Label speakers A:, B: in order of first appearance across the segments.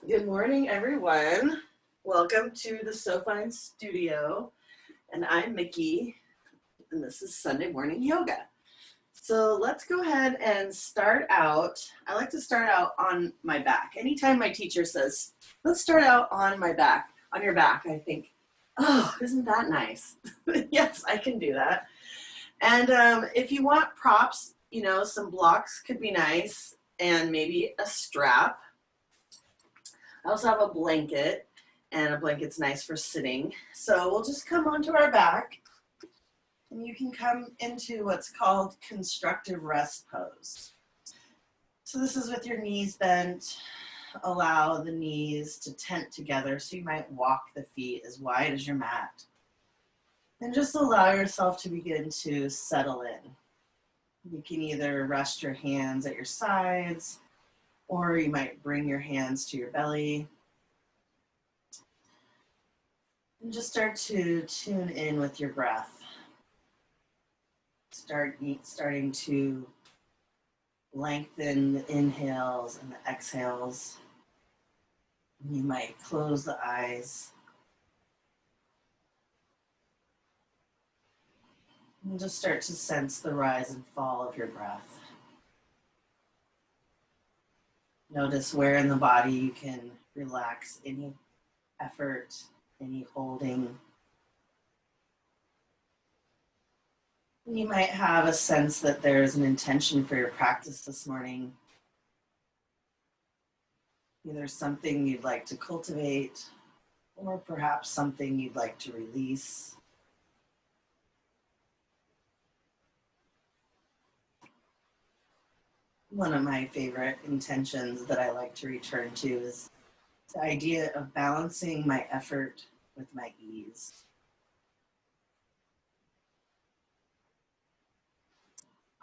A: Good morning, everyone. Welcome to the So Fine Studio. And I'm Micki, and this is Sunday morning yoga. So let's go ahead and start out. I like to start out on my back. Anytime my teacher says, let's start out on my back, on your back, I think, oh, isn't that nice? Yes, I can do that. And if you want props, some blocks could be nice, and maybe a strap. I also have a blanket, and a blanket's nice for sitting. So we'll just come onto our back, and you can come into what's called constructive rest pose. So this is with your knees bent. Allow the knees to tent together, so you might walk the feet as wide as your mat. And just allow yourself to begin to settle in. You can either rest your hands at your sides, or you might bring your hands to your belly. And just start to tune in with your breath. Starting to lengthen the inhales and the exhales. You might close the eyes. And just start to sense the rise and fall of your breath. Notice where in the body you can relax any effort, any holding. You might have a sense that there's an intention for your practice this morning. Either something you'd like to cultivate, or perhaps something you'd like to release. One of my favorite intentions that I like to return to is the idea of balancing my effort with my ease.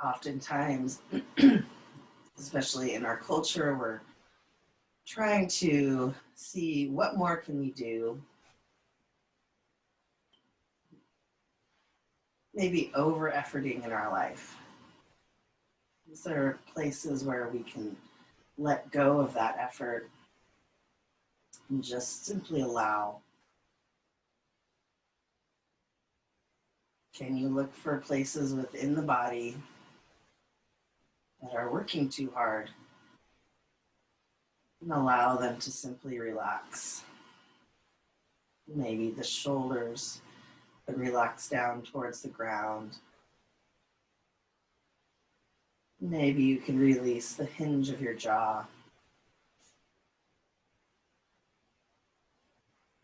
A: Oftentimes, especially in our culture, we're trying to see what more can we do. Maybe over-efforting in our life. These are places where we can let go of that effort and just simply allow. Can you look for places within the body that are working too hard and allow them to simply relax? Maybe the shoulders would relax down towards the ground. Maybe you can release the hinge of your jaw.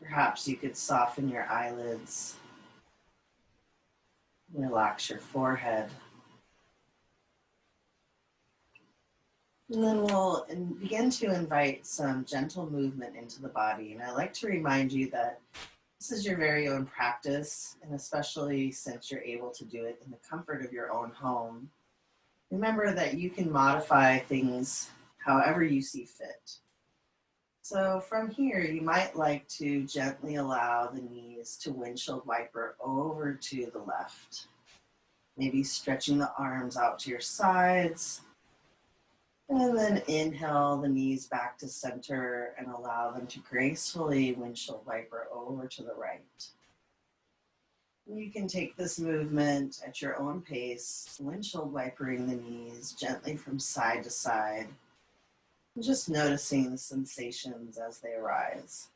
A: Perhaps you could soften your eyelids. Relax your forehead. And then we'll begin to invite some gentle movement into the body. And I like to remind you that this is your very own practice, and especially since you're able to do it in the comfort of your own home. Remember that you can modify things however you see fit. So from here, you might like to gently allow the knees to windshield wiper over to the left. Maybe stretching the arms out to your sides. And then inhale the knees back to center and allow them to gracefully windshield wiper over to the right. You can take this movement at your own pace, windshield wipering the knees gently from side to side, and just noticing the sensations as they arise.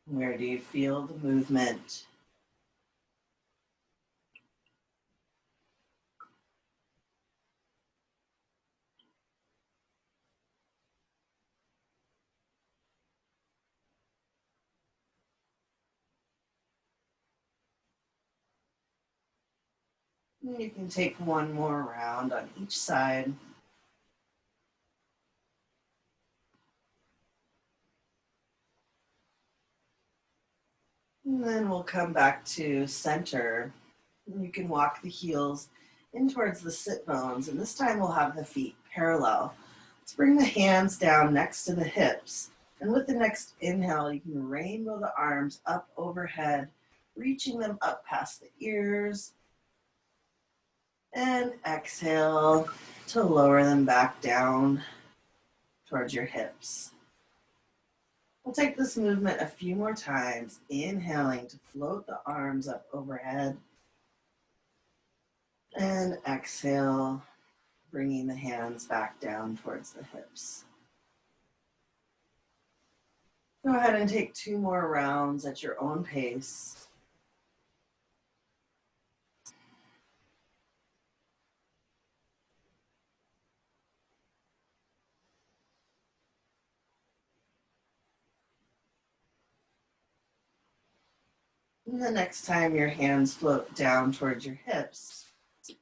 A: Where do you feel the movement? And you can take one more round on each side. And then we'll come back to center. And you can walk the heels in towards the sit bones, and this time we'll have the feet parallel. Let's bring the hands down next to the hips. And with the next inhale, you can rainbow the arms up overhead reaching them up past the ears. And exhale to lower them back down towards your hips. We'll take this movement a few more times, inhaling to float the arms up overhead. And exhale, bringing the hands back down towards the hips. Go ahead and take 2 more rounds at your own pace. And the next time your hands float down towards your hips,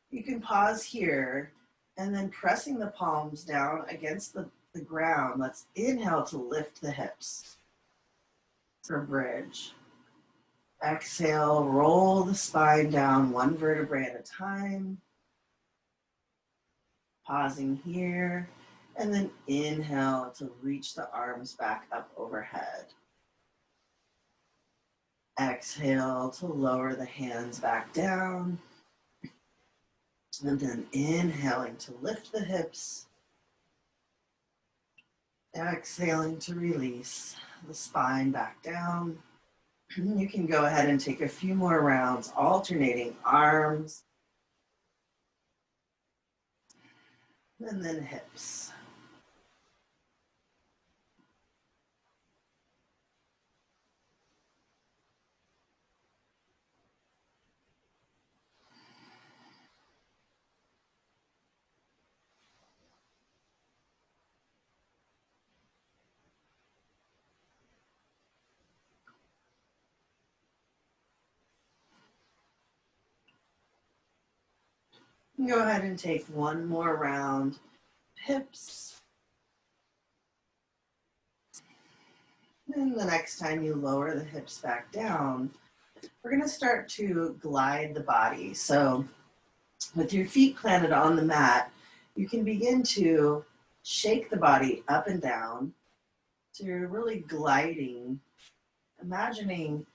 A: you can pause here and then pressing the palms down against the ground. Let's inhale to lift the hips for bridge. Exhale, roll the spine down 1 vertebrae at a time. Pausing here, and then inhale to reach the arms back up overhead. Exhale to lower the hands back down. And then inhaling to lift the hips. Exhaling to release the spine back down. You can go ahead and take a few more rounds, alternating arms and then hips. Go ahead and take 1 more round, hips. And the next time you lower the hips back down, we're going to start to glide the body. So with your feet planted on the mat, you can begin to shake the body up and down. So you're really gliding, imagining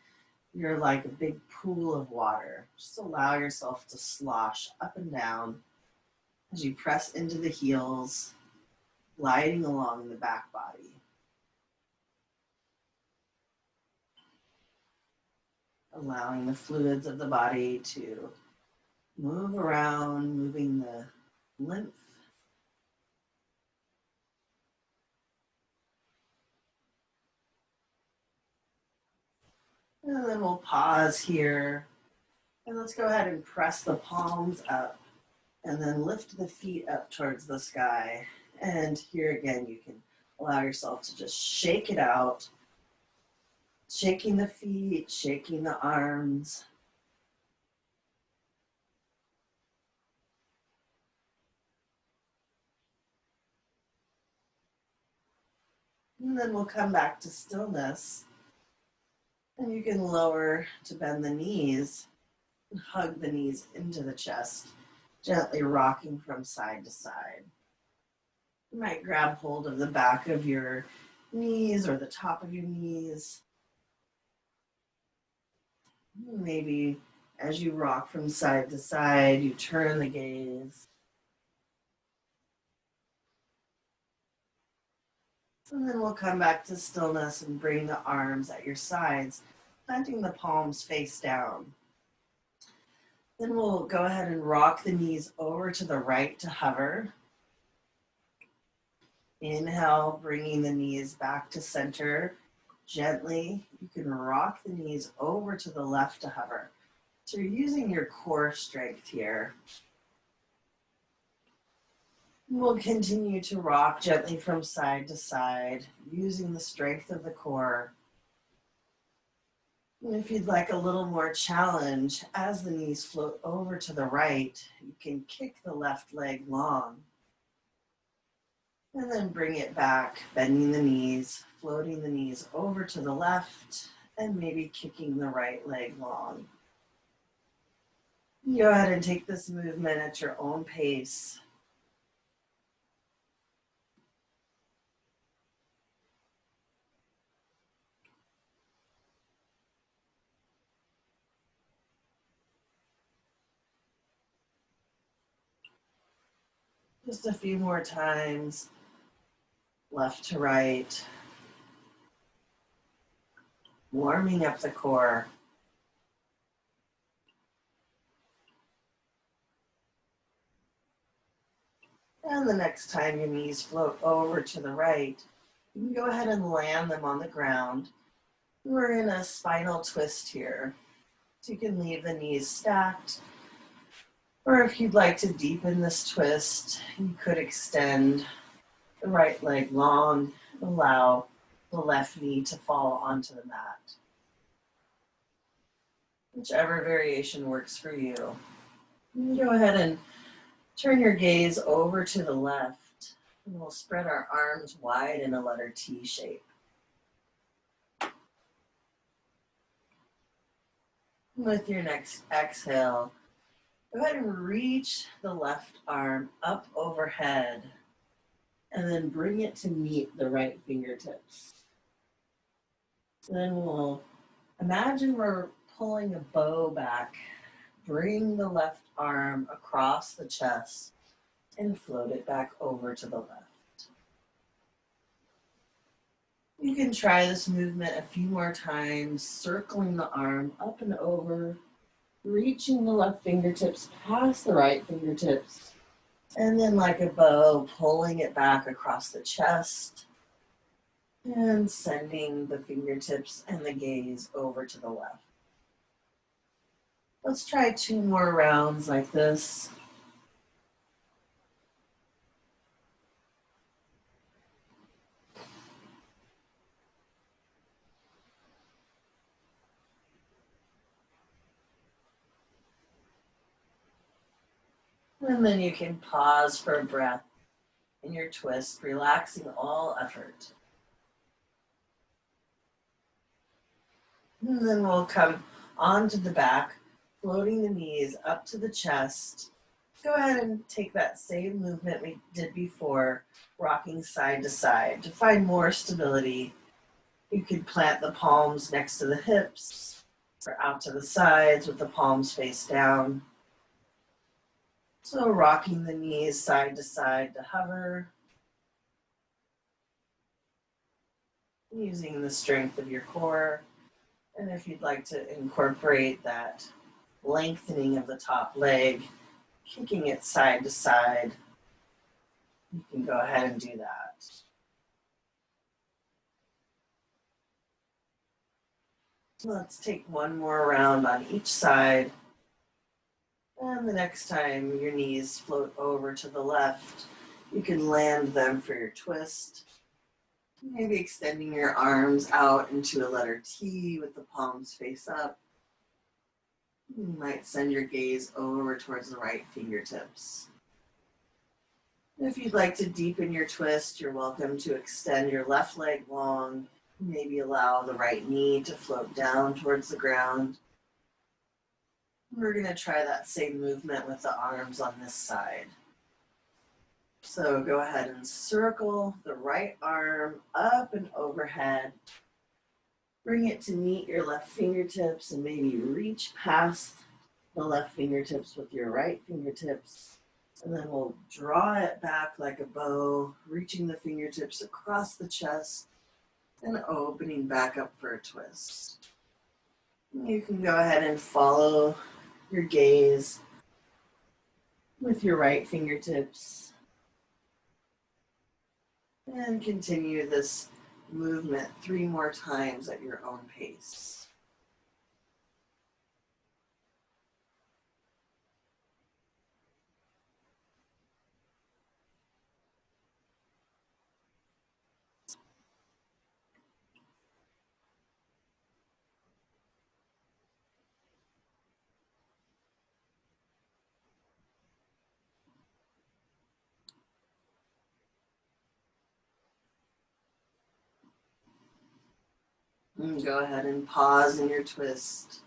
A: you're like a big pool of water. Just allow yourself to slosh up and down as you press into the heels, gliding along the back body. Allowing the fluids of the body to move around, moving the lymph. And then we'll pause here. And let's go ahead and press the palms up and then lift the feet up towards the sky. And here again, you can allow yourself to just shake it out, shaking the feet, shaking the arms. And then we'll come back to stillness. And you can lower to bend the knees and hug the knees into the chest, gently rocking from side to side. You might grab hold of the back of your knees or the top of your knees. Maybe as you rock from side to side, you turn the gaze. And then we'll come back to stillness and bring the arms at your sides, planting the palms face down. Then we'll go ahead and rock the knees over to the right to hover. Inhale, bringing the knees back to center. Gently, you can rock the knees over to the left to hover. So you're using your core strength here. We'll continue to rock gently from side to side, using the strength of the core. And if you'd like a little more challenge, as the knees float over to the right, you can kick the left leg long. And then bring it back, bending the knees, floating the knees over to the left, and maybe kicking the right leg long. Go ahead and take this movement at your own pace. Just a few more times, left to right, warming up the core. And the next time your knees float over to the right, you can go ahead and land them on the ground. We're in a spinal twist here. So you can leave the knees stacked. Or if you'd like to deepen this twist, you could extend the right leg long, allow the left knee to fall onto the mat. Whichever variation works for you. You can go ahead and turn your gaze over to the left, and we'll spread our arms wide in a letter T shape. With your next exhale, go ahead and reach the left arm up overhead, and then bring it to meet the right fingertips. Then we'll imagine we're pulling a bow back. Bring the left arm across the chest and float it back over to the left. You can try this movement a few more times, circling the arm up and over, reaching the left fingertips past the right fingertips, and then like a bow, pulling it back across the chest and sending the fingertips and the gaze over to the left. Let's try 2 more rounds like this. And then you can pause for a breath in your twist, relaxing all effort. And then we'll come onto the back, floating the knees up to the chest. Go ahead and take that same movement we did before, rocking side to side. To find more stability, you could plant the palms next to the hips or out to the sides with the palms face down. So rocking the knees side to side to hover, using the strength of your core. And if you'd like to incorporate that lengthening of the top leg, kicking it side to side, you can go ahead and do that. Let's take 1 more round on each side. And the next time your knees float over to the left, you can land them for your twist. Maybe extending your arms out into a letter T with the palms face up. You might send your gaze over towards the right fingertips. If you'd like to deepen your twist, you're welcome to extend your left leg long. Maybe allow the right knee to float down towards the ground. We're going to try that same movement with the arms on this side. So go ahead and circle the right arm up and overhead. Bring it to meet your left fingertips and maybe reach past the left fingertips with your right fingertips. And then we'll draw it back like a bow, reaching the fingertips across the chest and opening back up for a twist. You can go ahead and follow your gaze with your right fingertips. And continue this movement 3 more times at your own pace. And go ahead and pause in your twist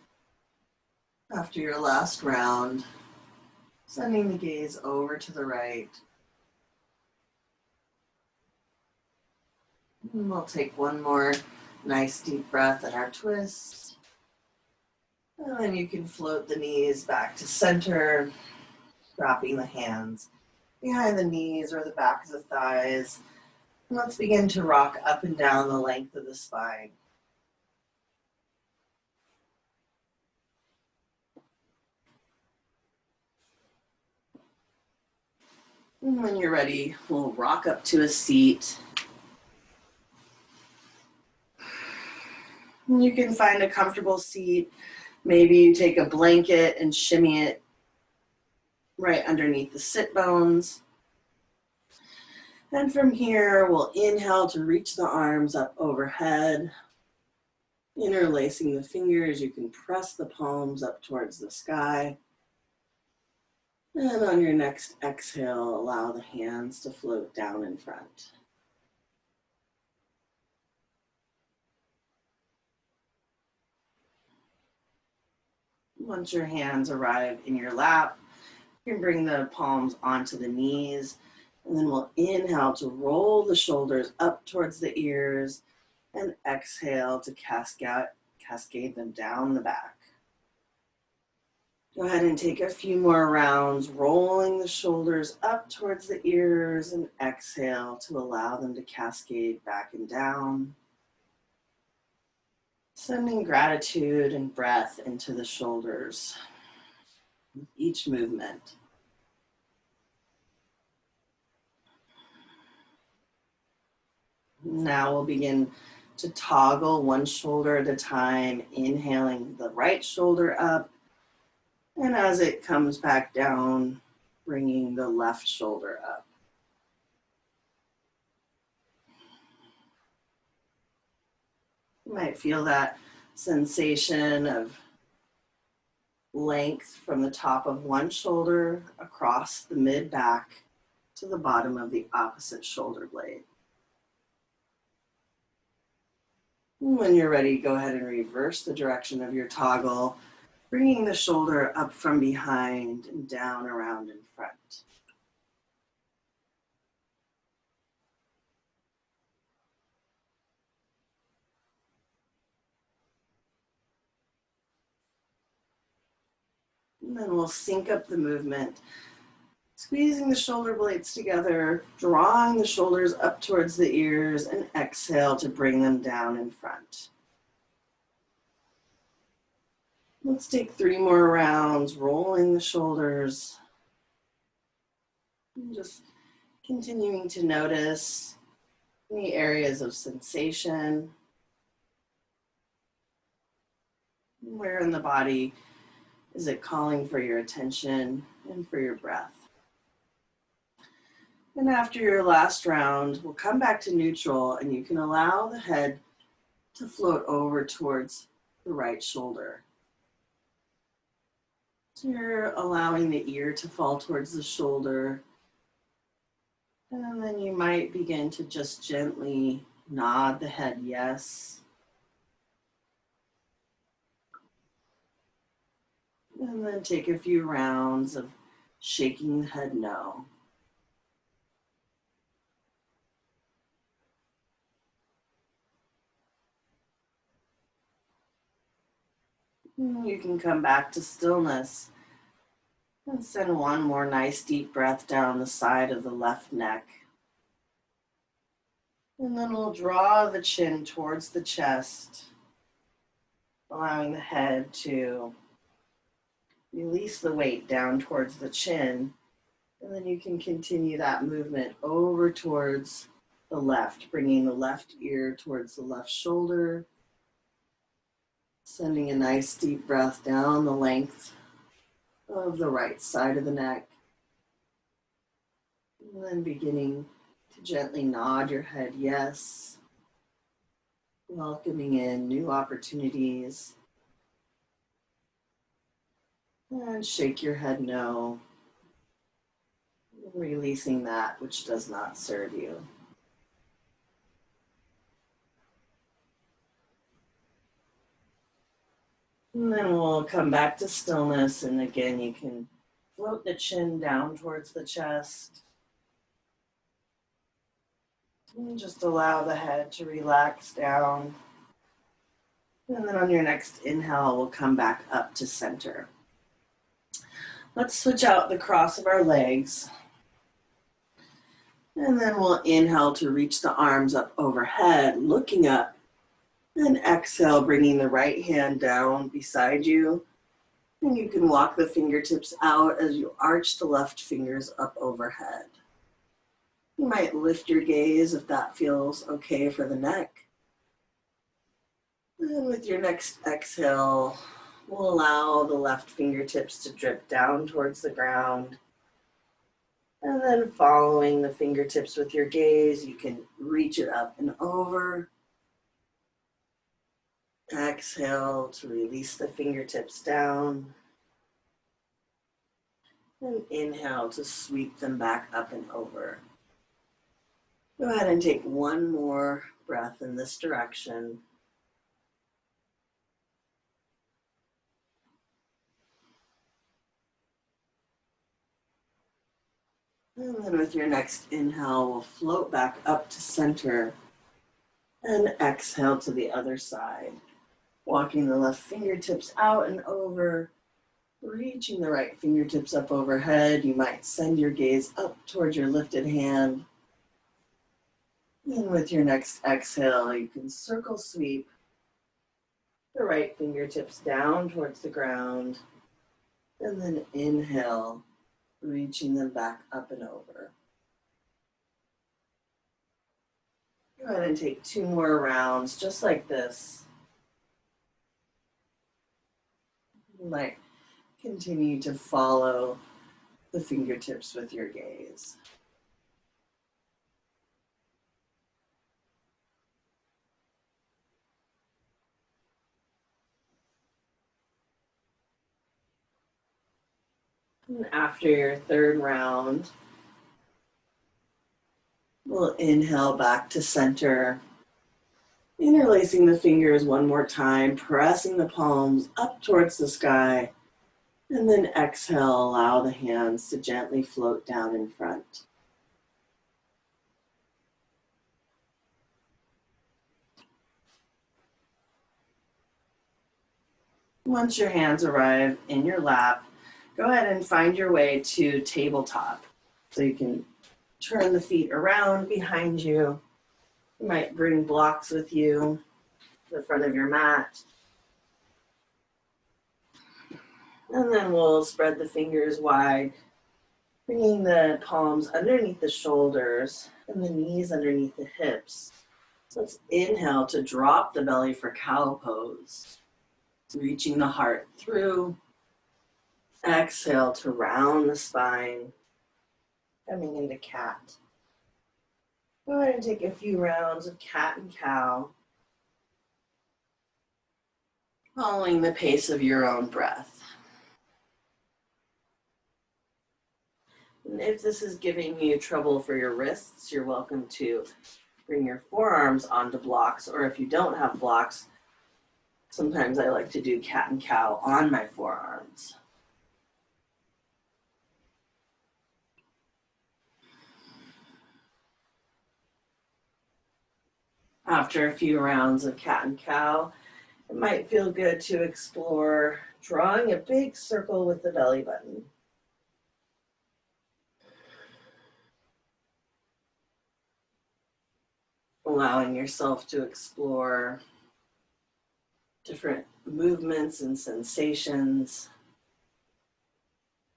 A: after your last round, sending the gaze over to the right. And we'll take 1 more nice deep breath in our twist. And then you can float the knees back to center, dropping the hands behind the knees or the back of the thighs. And let's begin to rock up and down the length of the spine. And when you're ready, we'll rock up to a seat. And you can find a comfortable seat. Maybe you take a blanket and shimmy it right underneath the sit bones. And from here, we'll inhale to reach the arms up overhead. Interlacing the fingers, you can press the palms up towards the sky. And on your next exhale, allow the hands to float down in front. Once your hands arrive in your lap, you can bring the palms onto the knees, and then we'll inhale to roll the shoulders up towards the ears and exhale to cascade them down the back. Go ahead and take a few more rounds, rolling the shoulders up towards the ears and exhale to allow them to cascade back and down. Sending gratitude and breath into the shoulders with each movement. Now we'll begin to toggle one shoulder at a time, inhaling the right shoulder up, and as it comes back down, bringing the left shoulder up. You might feel that sensation of length from the top of one shoulder across the mid-back to the bottom of the opposite shoulder blade. When you're ready, go ahead and reverse the direction of your toggle, bringing the shoulder up from behind and down around in front. And then we'll sync up the movement, squeezing the shoulder blades together, drawing the shoulders up towards the ears, and exhale to bring them down in front. Let's take 3 more rounds, rolling the shoulders. And just continuing to notice any areas of sensation. Where in the body is it calling for your attention and for your breath? And after your last round, we'll come back to neutral, and you can allow the head to float over towards the right shoulder. So you're allowing the ear to fall towards the shoulder. And then you might begin to just gently nod the head yes. And then take a few rounds of shaking the head no. You can come back to stillness and send one more nice deep breath down the side of the left neck. And then we'll draw the chin towards the chest, allowing the head to release the weight down towards the chin. And then you can continue that movement over towards the left, bringing the left ear towards the left shoulder, sending a nice deep breath down the length of the right side of the neck. And then beginning to gently nod your head yes, welcoming in new opportunities. And shake your head no, releasing that which does not serve you. And then we'll come back to stillness, and again you can float the chin down towards the chest. And just allow the head to relax down. And then on your next inhale, we'll come back up to center. Let's switch out the cross of our legs. And then we'll inhale to reach the arms up overhead, looking up. And exhale, bringing the right hand down beside you. And you can walk the fingertips out as you arch the left fingers up overhead. You might lift your gaze if that feels okay for the neck. And with your next exhale, we'll allow the left fingertips to drip down towards the ground. And then following the fingertips with your gaze, you can reach it up and over. Exhale to release the fingertips down. And inhale to sweep them back up and over. Go ahead and take one more breath in this direction. And then with your next inhale, we'll float back up to center and exhale to the other side. Walking the left fingertips out and over, reaching the right fingertips up overhead. You might send your gaze up towards your lifted hand. And with your next exhale, you can circle sweep the right fingertips down towards the ground. And then inhale, reaching them back up and over. Go ahead and take two more rounds, just like this. You might continue to follow the fingertips with your gaze. And after your third round, we'll inhale back to center, interlacing the fingers one more time, pressing the palms up towards the sky, and then exhale, allow the hands to gently float down in front. Once your hands arrive in your lap, go ahead and find your way to tabletop. So you can turn the feet around behind you. You might bring blocks with you to the front of your mat. And then we'll spread the fingers wide, bringing the palms underneath the shoulders and the knees underneath the hips. So let's inhale to drop the belly for cow pose, reaching the heart through. Exhale to round the spine, coming into cat. Go ahead and take a few rounds of cat and cow, following the pace of your own breath. And if this is giving you trouble for your wrists, you're welcome to bring your forearms onto blocks, or if you don't have blocks, sometimes I like to do cat and cow on my forearms. After a few rounds of cat and cow, it might feel good to explore drawing a big circle with the belly button. Allowing yourself to explore different movements and sensations,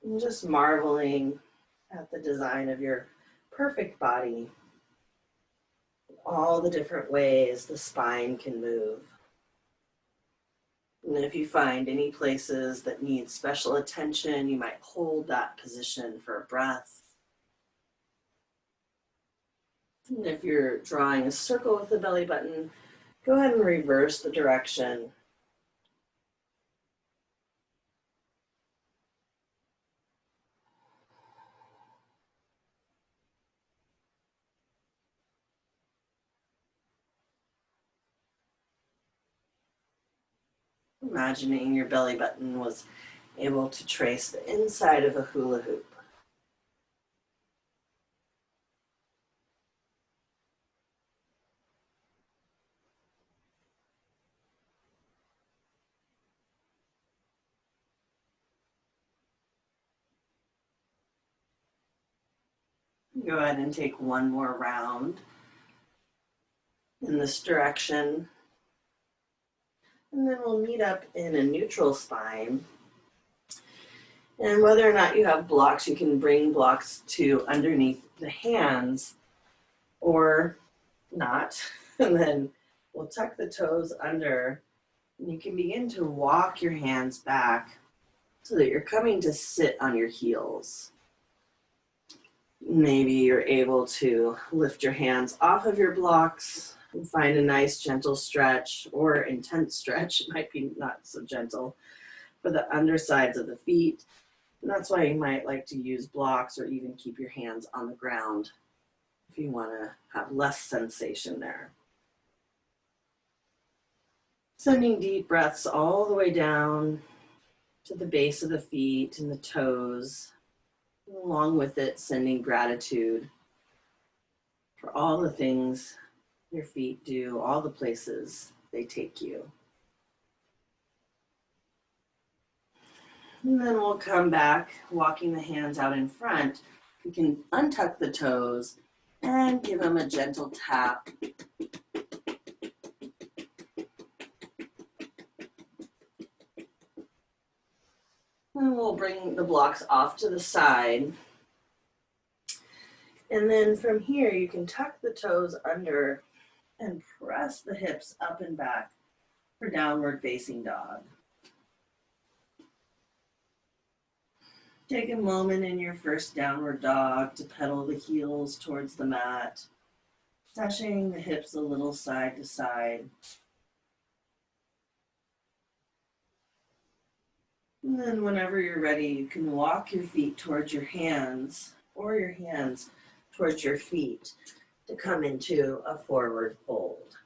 A: and just marveling at the design of your perfect body, all the different ways the spine can move. And if you find any places that need special attention, you might hold that position for a breath. And if you're drawing a circle with the belly button, go ahead and reverse the direction. Imagining your belly button was able to trace the inside of a hula hoop. Go ahead and take one more round in this direction. And then we'll meet up in a neutral spine. And whether or not you have blocks, you can bring blocks to underneath the hands or not. And then we'll tuck the toes under. And you can begin to walk your hands back so that you're coming to sit on your heels. Maybe you're able to lift your hands off of your blocks and find a nice gentle stretch or intense stretch. It might be not so gentle for the undersides of the feet. And that's why you might like to use blocks or even keep your hands on the ground if you want to have less sensation there. Sending deep breaths all the way down to the base of the feet and the toes. Along with it, sending gratitude for all the things your feet do, all the places they take you. And then we'll come back, walking the hands out in front. You can untuck the toes and give them a gentle tap. And we'll bring the blocks off to the side. And then from here, you can tuck the toes under and press the hips up and back for downward facing dog. Take a moment in your first downward dog to pedal the heels towards the mat, touching the hips a little side to side. And then whenever you're ready, you can walk your feet towards your hands or your hands towards your feet to come into a forward fold.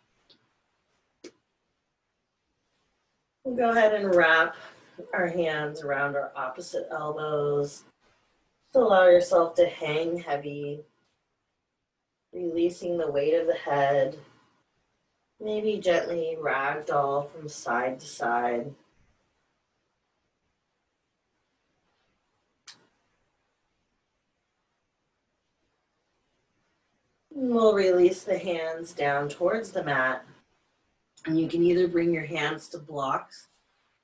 A: We'll go ahead and wrap our hands around our opposite elbows. Just allow yourself to hang heavy, releasing the weight of the head. Maybe gently ragdoll from side to side. And we'll release the hands down towards the mat. And you can either bring your hands to blocks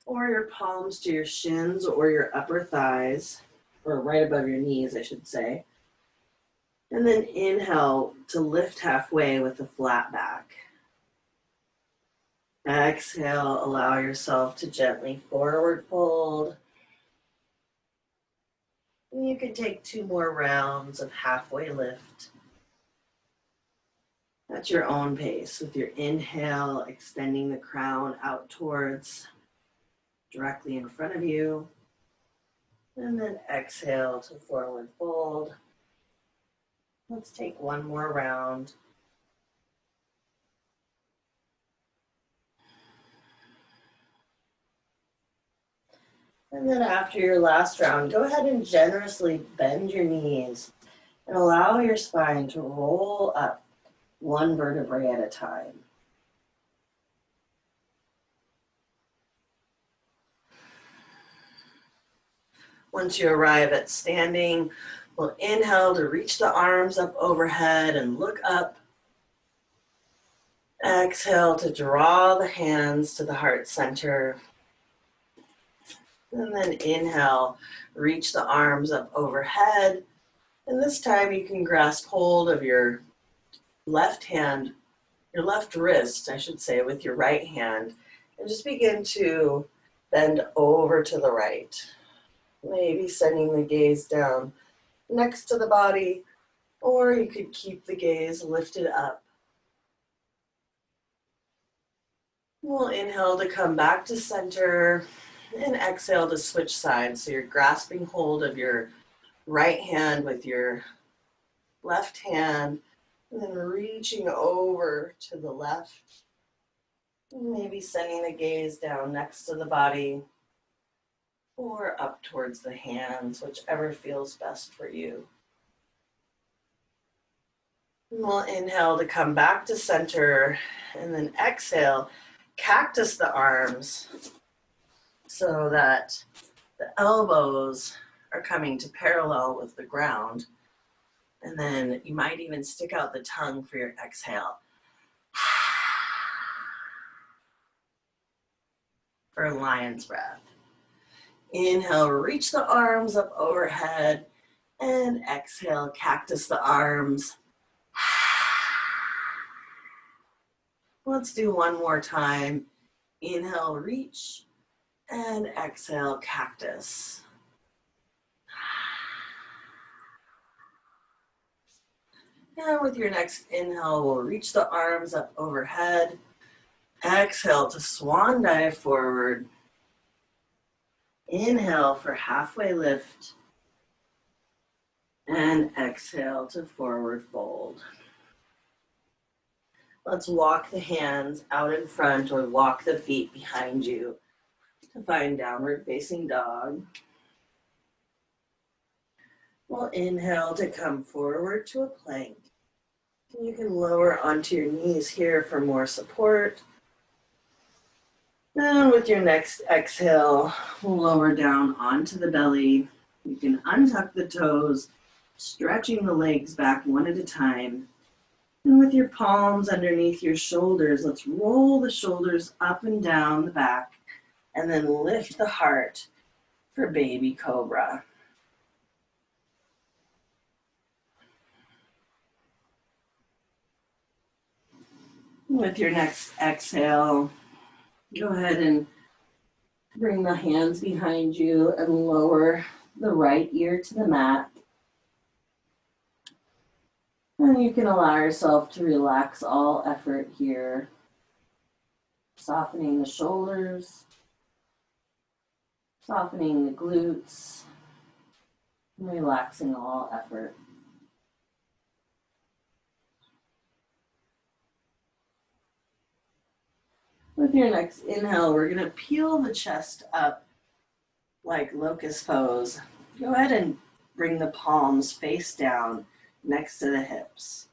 A: or your palms to your shins or your upper thighs, or right above your knees, I should say. And then inhale to lift halfway with a flat back. Exhale, allow yourself to gently forward fold. And you can take 2 more rounds of halfway lift at your own pace, with your inhale extending the crown out towards directly in front of you. And then exhale to forward fold. Let's take 1 more round. And then after your last round, go ahead and generously bend your knees and allow your spine to roll up 1 vertebrae at a time. Once you arrive at standing, we'll inhale to reach the arms up overhead and look up. Exhale to draw the hands to the heart center. And then inhale, reach the arms up overhead. And this time you can grasp hold of your left hand, your left wrist, I should say, with your right hand, and just begin to bend over to the right. Maybe sending the gaze down next to the body, or you could keep the gaze lifted up. We'll inhale to come back to center and exhale to switch sides. So you're grasping hold of your right hand with your left hand and then reaching over to the left. Maybe sending the gaze down next to the body or up towards the hands, whichever feels best for you. And we'll inhale to come back to center and then exhale, cactus the arms so that the elbows are coming to parallel with the ground. And then you might even stick out the tongue for your exhale. For lion's breath. Inhale, reach the arms up overhead, and exhale, cactus the arms. Let's do one more time. Inhale, reach, and exhale, cactus. And with your next inhale, we'll reach the arms up overhead. Exhale to swan dive forward. Inhale for halfway lift. And exhale to forward fold. Let's walk the hands out in front or walk the feet behind you to find downward facing dog. We'll inhale to come forward to a plank. You can lower onto your knees here for more support. And with your next exhale, we'll lower down onto the belly. You can untuck the toes, stretching the legs back one at a time. And with your palms underneath your shoulders, let's roll the shoulders up and down the back and then lift the heart for baby cobra. With your next exhale, go ahead and bring the hands behind you and lower the right ear to the mat. And you can allow yourself to relax all effort here, softening the shoulders, softening the glutes, and relaxing all effort. With your next inhale, we're going to peel the chest up like locust pose. Go ahead and bring the palms face down next to the hips.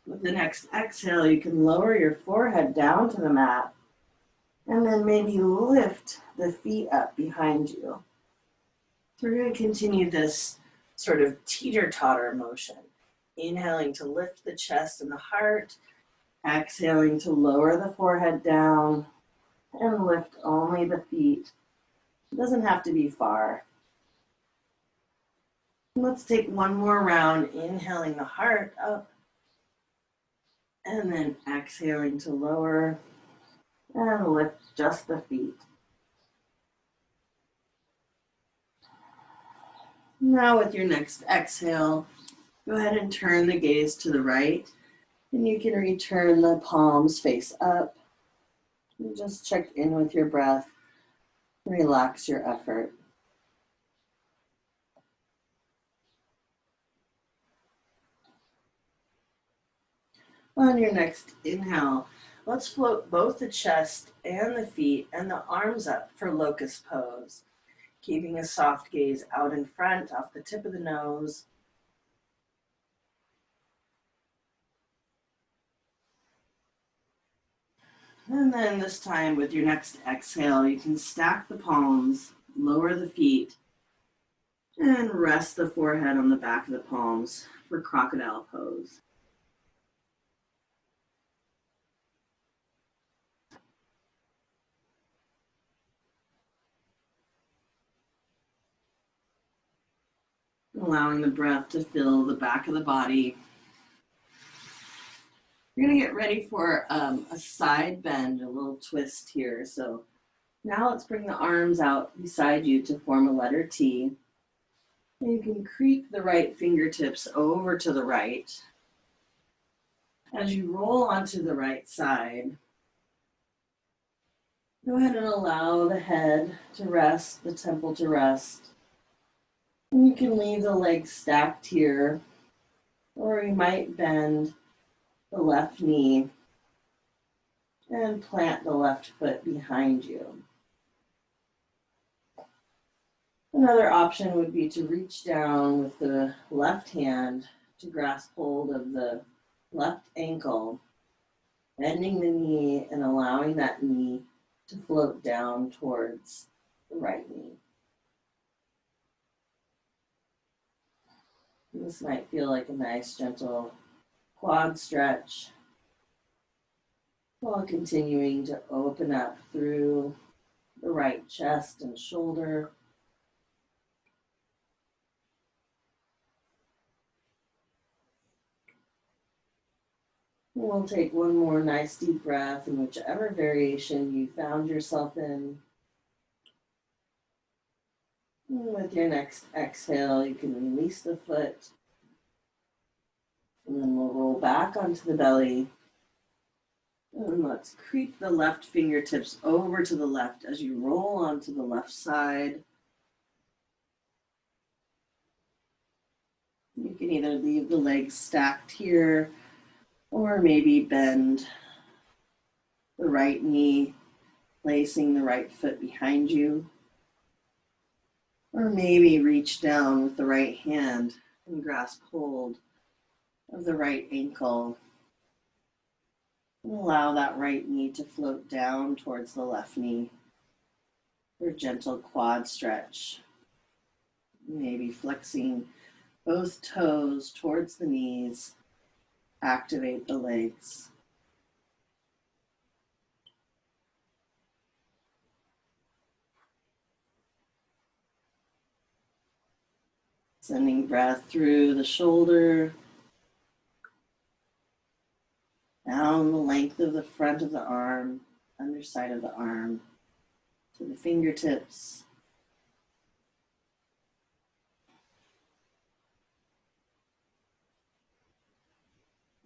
A: With the next exhale, you can lower your forehead down to the mat and then maybe lift the feet up behind you. So we're going to continue this sort of teeter-totter motion. Inhaling to lift the chest and the heart, exhaling to lower the forehead down and lift only the feet. It doesn't have to be far. Let's take one more round, inhaling the heart up and then exhaling to lower and lift just the feet. Now with your next exhale, go ahead and turn the gaze to the right, and you can return the palms face up. And just check in with your breath. Relax your effort. On your next inhale, let's float both the chest and the feet and the arms up for locust pose. Keeping a soft gaze out in front, off the tip of the nose. And then this time with your next exhale, you can stack the palms, lower the feet, and rest the forehead on the back of the palms for crocodile pose. Allowing the breath to fill the back of the body. You're going to get ready for a side bend, a little twist here. So now let's bring the arms out beside you to form a letter T. And you can creep the right fingertips over to the right. As you roll onto the right side, go ahead and allow the head to rest, the temple to rest. And you can leave the legs stacked here, or you might bend the left knee and plant the left foot behind you. Another option would be to reach down with the left hand to grasp hold of the left ankle, bending the knee and allowing that knee to float down towards the right knee. This might feel like a nice, gentle quad stretch while continuing to open up through the right chest and shoulder. We'll take one more nice deep breath in whichever variation you found yourself in. And with your next exhale, you can release the foot. And then we'll roll back onto the belly. And let's creep the left fingertips over to the left as you roll onto the left side. You can either leave the legs stacked here or maybe bend the right knee, placing the right foot behind you. Or maybe reach down with the right hand and grasp hold of the right ankle. And allow that right knee to float down towards the left knee for a gentle quad stretch. Maybe flexing both toes towards the knees. Activate the legs. Sending breath through the shoulder, down the length of the front of the arm, underside of the arm, to the fingertips.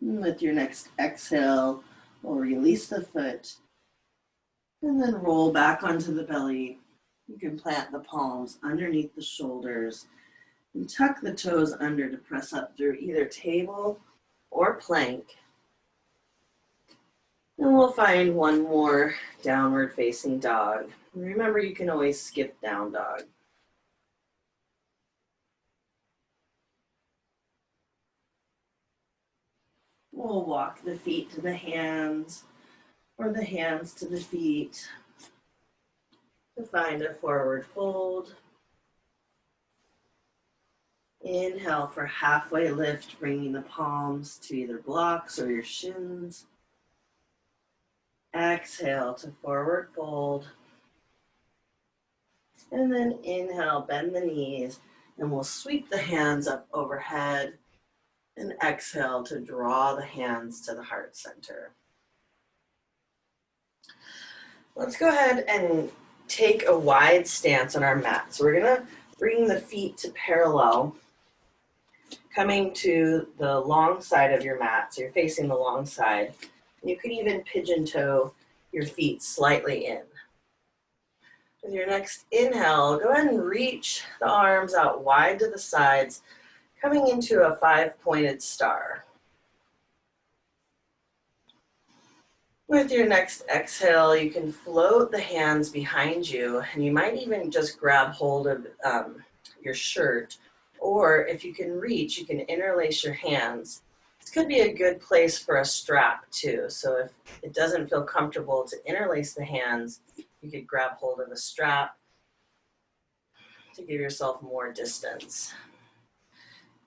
A: And with your next exhale, we'll release the foot and then roll back onto the belly. You can plant the palms underneath the shoulders and tuck the toes under to press up through either table or plank. And we'll find one more downward facing dog. And remember, you can always skip down dog. We'll walk the feet to the hands or the hands to the feet to find a forward fold. Inhale for halfway lift, bringing the palms to either blocks or your shins. Exhale to forward fold. And then inhale, bend the knees, and we'll sweep the hands up overhead. And exhale to draw the hands to the heart center. Let's go ahead and take a wide stance on our mat. So we're gonna bring the feet to parallel, coming to the long side of your mat. So you're facing the long side. You could even pigeon toe your feet slightly in. With your next inhale, go ahead and reach the arms out wide to the sides, coming into a 5-pointed star. With your next exhale, you can float the hands behind you, and you might even just grab hold of your shirt, or if you can reach, you can interlace your hands. This could be a good place for a strap too, so if it doesn't feel comfortable to interlace the hands, you could grab hold of a strap to give yourself more distance.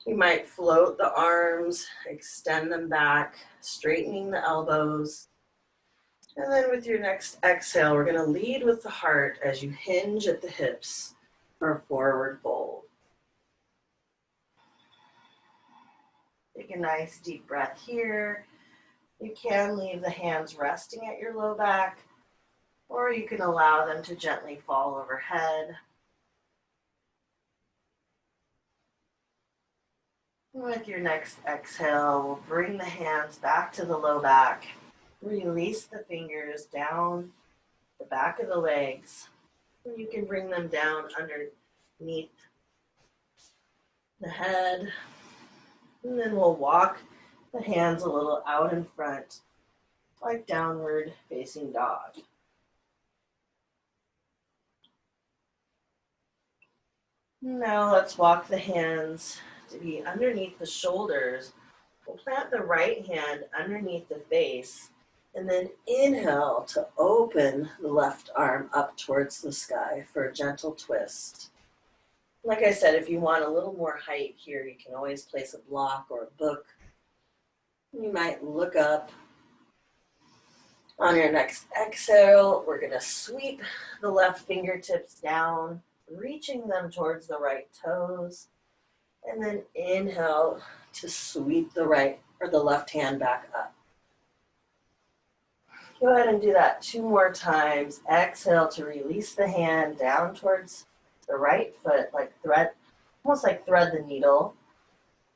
A: You might float the arms, extend them back, straightening the elbows. And then with your next exhale, we're going to lead with the heart as you hinge at the hips for a forward fold. Take a nice deep breath here. You can leave the hands resting at your low back, or you can allow them to gently fall overhead. With your next exhale, we'll bring the hands back to the low back. Release the fingers down the back of the legs. You can bring them down underneath the head. And then we'll walk the hands a little out in front, like downward facing dog. Now let's walk the hands to be underneath the shoulders. We'll plant the right hand underneath the face. And then inhale to open the left arm up towards the sky for a gentle twist. Like I said, if you want a little more height here, you can always place a block or a book. You might look up. On your next exhale, we're going to sweep the left fingertips down, reaching them towards the right toes. And then inhale to sweep the right or the left hand back up. Go ahead and do that 2 more times. Exhale to release the hand down towards the right foot, like thread, almost like thread the needle.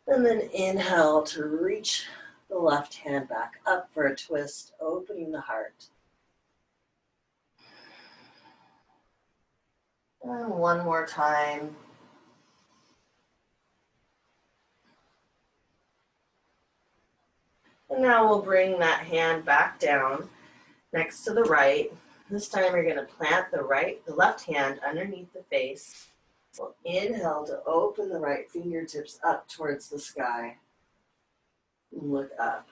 A: And then inhale to reach the left hand back up for a twist, opening the heart. And 1 more time. And now we'll bring that hand back down next to the right. This time you're going to plant the left hand underneath the face. We'll inhale to open the right fingertips up towards the sky. Look up.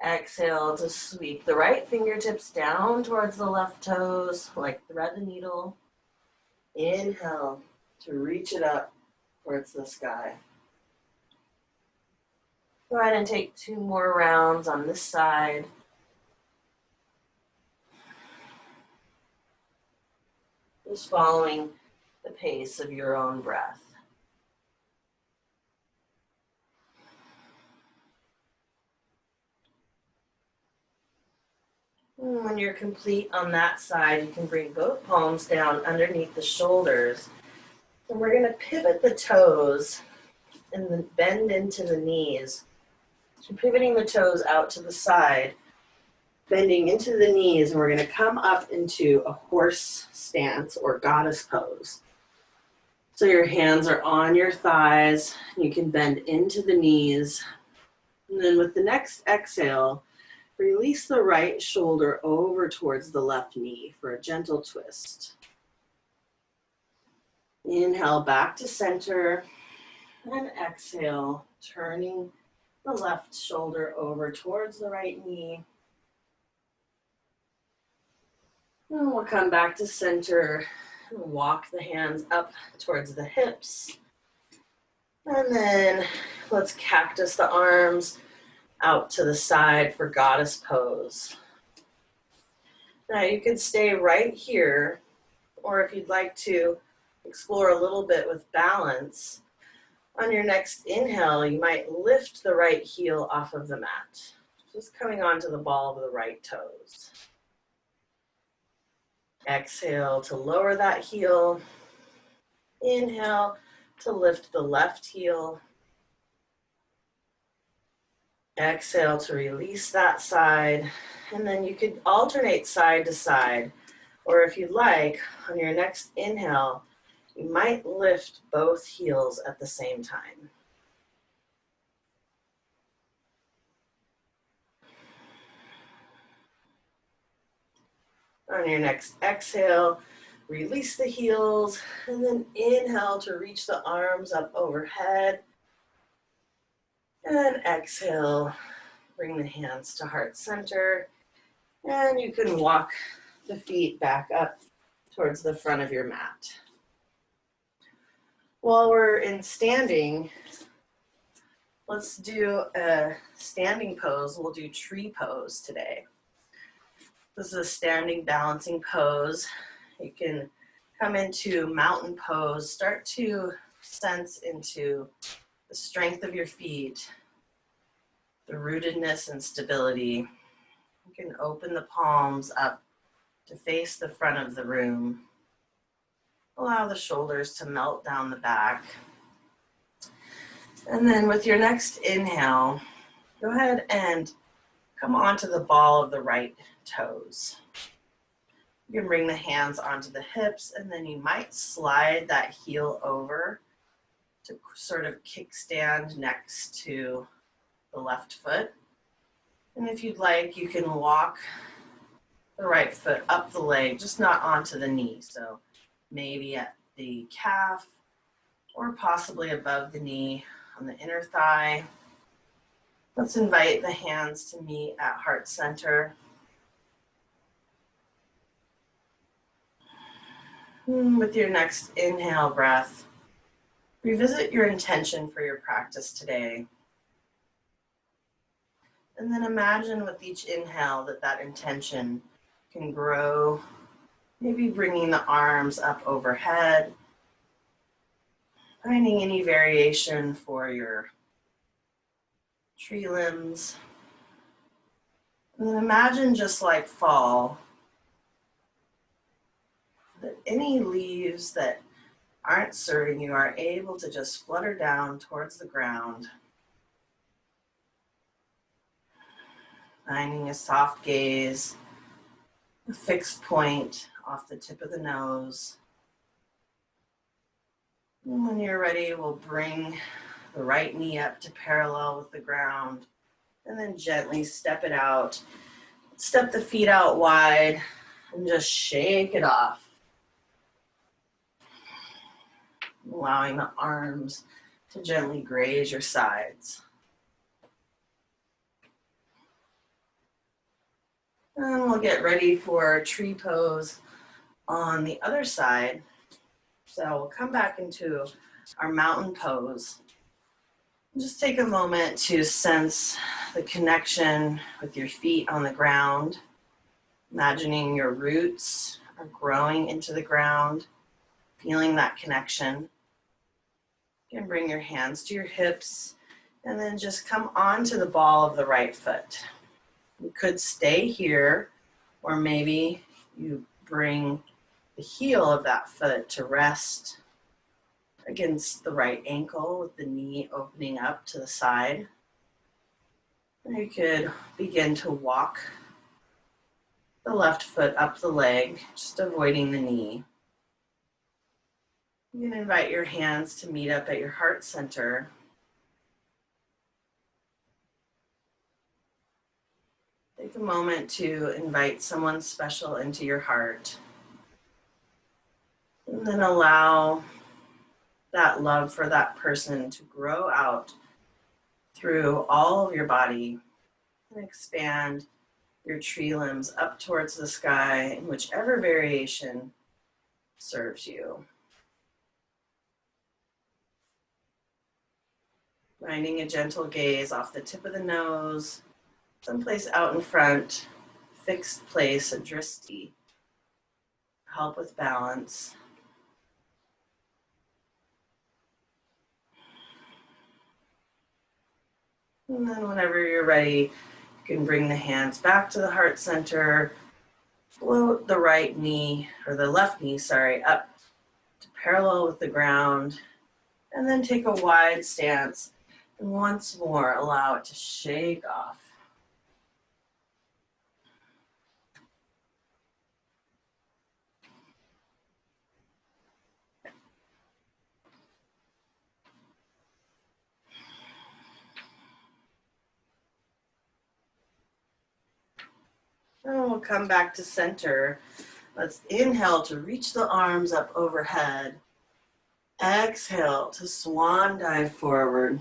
A: Exhale to sweep the right fingertips down towards the left toes, like thread the needle. Inhale to reach it up towards the sky. Go ahead and take 2 more rounds on this side. Just following the pace of your own breath. And when you're complete on that side, you can bring both palms down underneath the shoulders. And we're going to pivot the toes and then bend into the knees. So pivoting the toes out to the side, bending into the knees, and we're going to come up into a horse stance or goddess pose. So your hands are on your thighs. You can bend into the knees. And then with the next exhale, release the right shoulder over towards the left knee for a gentle twist. Inhale back to center, and exhale, turning the left shoulder over towards the right knee. And we'll come back to center and walk the hands up towards the hips. And then let's cactus the arms out to the side for goddess pose. Now you can stay right here, or if you'd like to explore a little bit with balance, on your next inhale, you might lift the right heel off of the mat, just coming onto the ball of the right toes. Exhale to lower that heel. Inhale to lift the left heel. Exhale to release that side. And then you could alternate side to side. Or if you'd like, on your next inhale, you might lift both heels at the same time. On your next exhale, release the heels, and then inhale to reach the arms up overhead. And exhale, bring the hands to heart center. And you can walk the feet back up towards the front of your mat. While we're in standing, let's do a standing pose. We'll do tree pose today. This is a standing balancing pose. You can come into mountain pose, start to sense into the strength of your feet, the rootedness and stability. You can open the palms up to face the front of the room. Allow the shoulders to melt down the back. And then with your next inhale, go ahead and come onto the ball of the right toes. You can bring the hands onto the hips, and then you might slide that heel over to sort of kickstand next to the left foot. And if you'd like, you can walk the right foot up the leg, just not onto the knee. So maybe at the calf or possibly above the knee on the inner thigh. Let's invite the hands to meet at heart center. With your next inhale breath, revisit your intention for your practice today. And then imagine with each inhale that intention can grow, maybe bringing the arms up overhead, finding any variation for your tree limbs. And then imagine, just like fall, that any leaves that aren't serving you are able to just flutter down towards the ground, finding a soft gaze, a fixed point off the tip of the nose. And when you're ready, we'll bring the right knee up to parallel with the ground, and then gently step it out. Step the feet out wide and just shake it off, allowing the arms to gently graze your sides. And we'll get ready for tree pose on the other side. So we'll come back into our mountain pose. Just take a moment to sense the connection with your feet on the ground, imagining your roots are growing into the ground, feeling that connection. You can bring your hands to your hips and then just come onto the ball of the right foot. You could stay here, or maybe you bring the heel of that foot to rest against the right ankle with the knee opening up to the side. And you could begin to walk the left foot up the leg, just avoiding the knee. You can invite your hands to meet up at your heart center. Take a moment to invite someone special into your heart. And then allow that love for that person to grow out through all of your body and expand your tree limbs up towards the sky in whichever variation serves you. Finding a gentle gaze off the tip of the nose, someplace out in front, fixed place, a drishti. Help with balance. And then whenever you're ready, you can bring the hands back to the heart center, float the right knee, or the left knee, up to parallel with the ground, and then take a wide stance. And once more, allow it to shake off. And we'll come back to center. Let's inhale to reach the arms up overhead. Exhale to swan dive forward.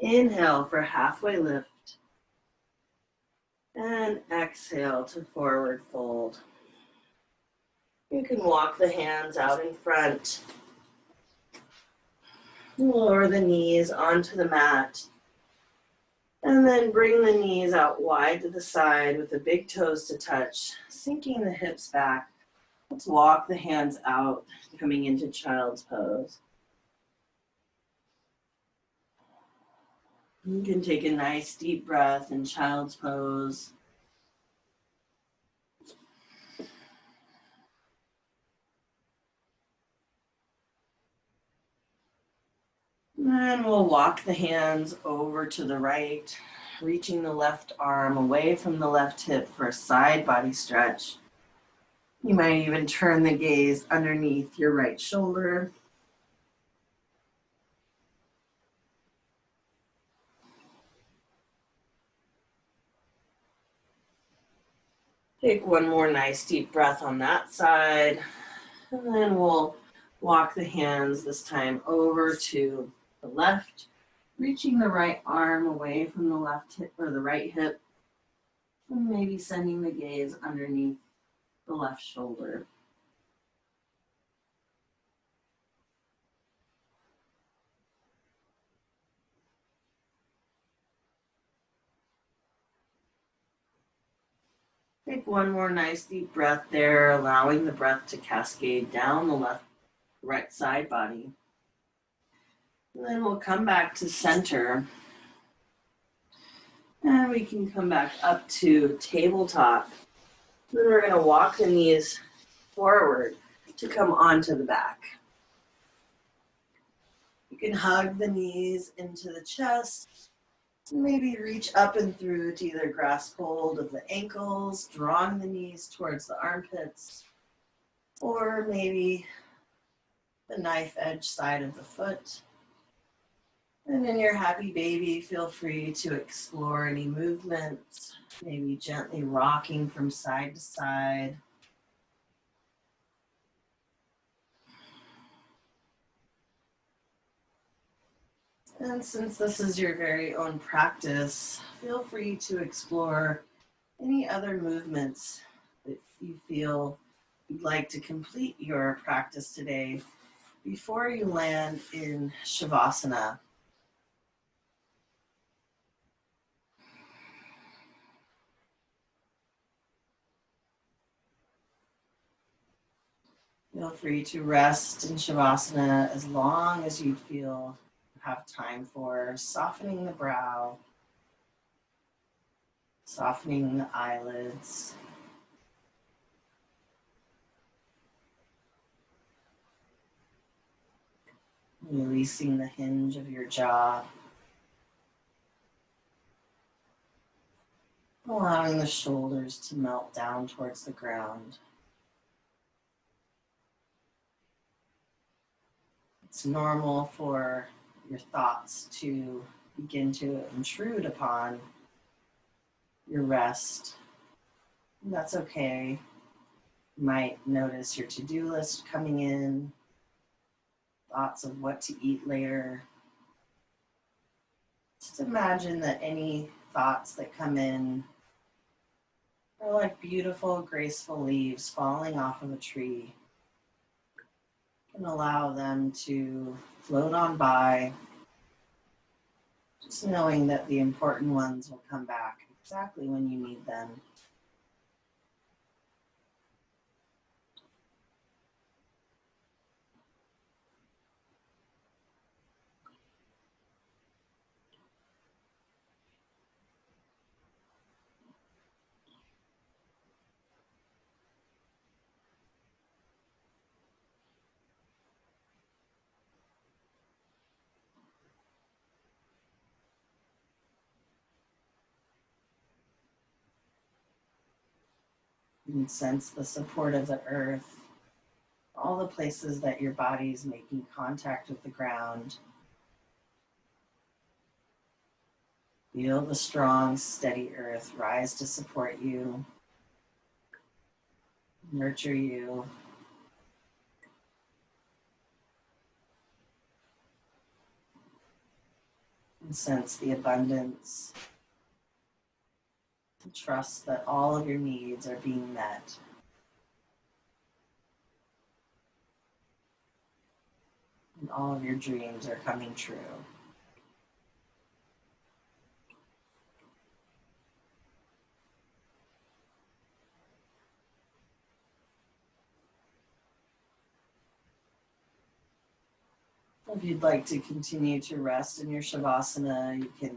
A: Inhale for halfway lift. And exhale to forward fold. You can walk the hands out in front. Lower the knees onto the mat. And then bring the knees out wide to the side with the big toes to touch, sinking the hips back. Let's walk the hands out, coming into child's pose. You can take a nice deep breath in child's pose. And we'll walk the hands over to the right, reaching the left arm away from the left hip for a side body stretch. You might even turn the gaze underneath your right shoulder. Take one more nice deep breath on that side. And then we'll walk the hands this time over to the left, reaching the right arm away from the left hip or the right hip, and maybe sending the gaze underneath the left shoulder. Take one more nice deep breath there, allowing the breath to cascade down the right side body. And then we'll come back to center. And we can come back up to tabletop. Then we're going to walk the knees forward to come onto the back. You can hug the knees into the chest. Maybe reach up and through to either grasp hold of the ankles, drawing the knees towards the armpits, or maybe the knife edge side of the foot. And in your happy baby, feel free to explore any movements, maybe gently rocking from side to side. And since this is your very own practice, feel free to explore any other movements that you feel you'd like to complete your practice today before you land in Shavasana. Feel free to rest in Shavasana as long as you feel you have time for, softening the brow, softening the eyelids. Releasing the hinge of your jaw. Allowing the shoulders to melt down towards the ground. It's normal for your thoughts to begin to intrude upon your rest. And that's okay. You might notice your to-do list coming in, thoughts of what to eat later. Just imagine that any thoughts that come in are like beautiful, graceful leaves falling off of a tree. And allow them to float on by, just knowing that the important ones will come back exactly when you need them. You can sense the support of the earth, all the places that your body is making contact with the ground. Feel the strong, steady earth rise to support you, nurture you. And sense the abundance. And trust that all of your needs are being met. And all of your dreams are coming true. If you'd like to continue to rest in your Shavasana, you can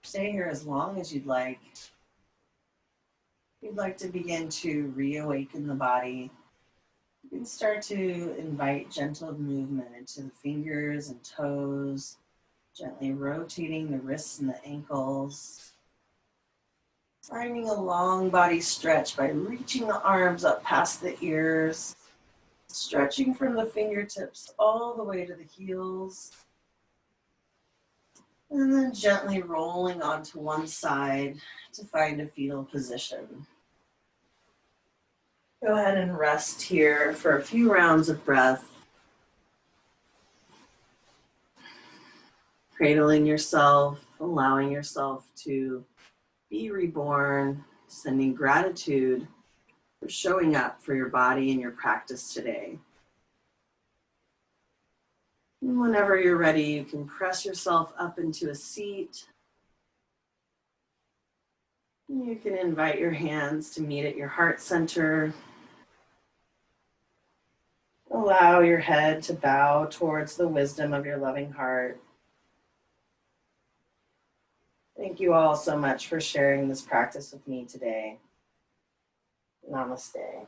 A: stay here as long as you'd like. If you'd like to begin to reawaken the body, you can start to invite gentle movement into the fingers and toes, gently rotating the wrists and the ankles. Finding a long body stretch by reaching the arms up past the ears, stretching from the fingertips all the way to the heels, and then gently rolling onto one side to find a fetal position. Go ahead and rest here for a few rounds of breath. Cradling yourself, allowing yourself to be reborn, sending gratitude for showing up for your body and your practice today. And whenever you're ready, you can press yourself up into a seat. You can invite your hands to meet at your heart center. Allow your head to bow towards the wisdom of your loving heart. Thank you all so much for sharing this practice with me today. Namaste.